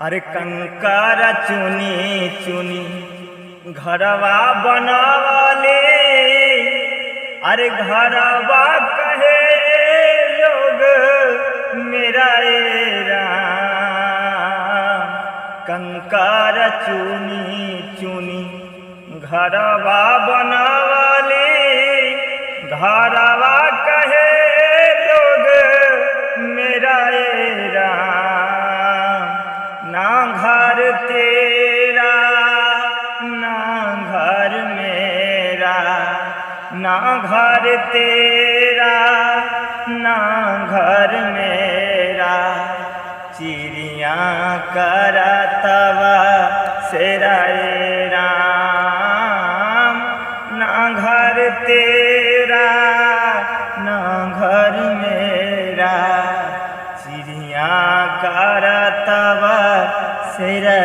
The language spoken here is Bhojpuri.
अरे कंकर चुनी चुनी घरवा बनावाले, अरे घरवा कहे लोग मेरा राम। कंकर चुनी चुनी घरवा बनावाले, घरवा कहे लोग मेरा राम। ना घर तेरा ना घर मेरा, ना घर तेरा ना घर मेरा। चिड़िया करतवा सेरा राम। ना घर तेरा ना घर मेरा, चिड़िया करतवा सेरा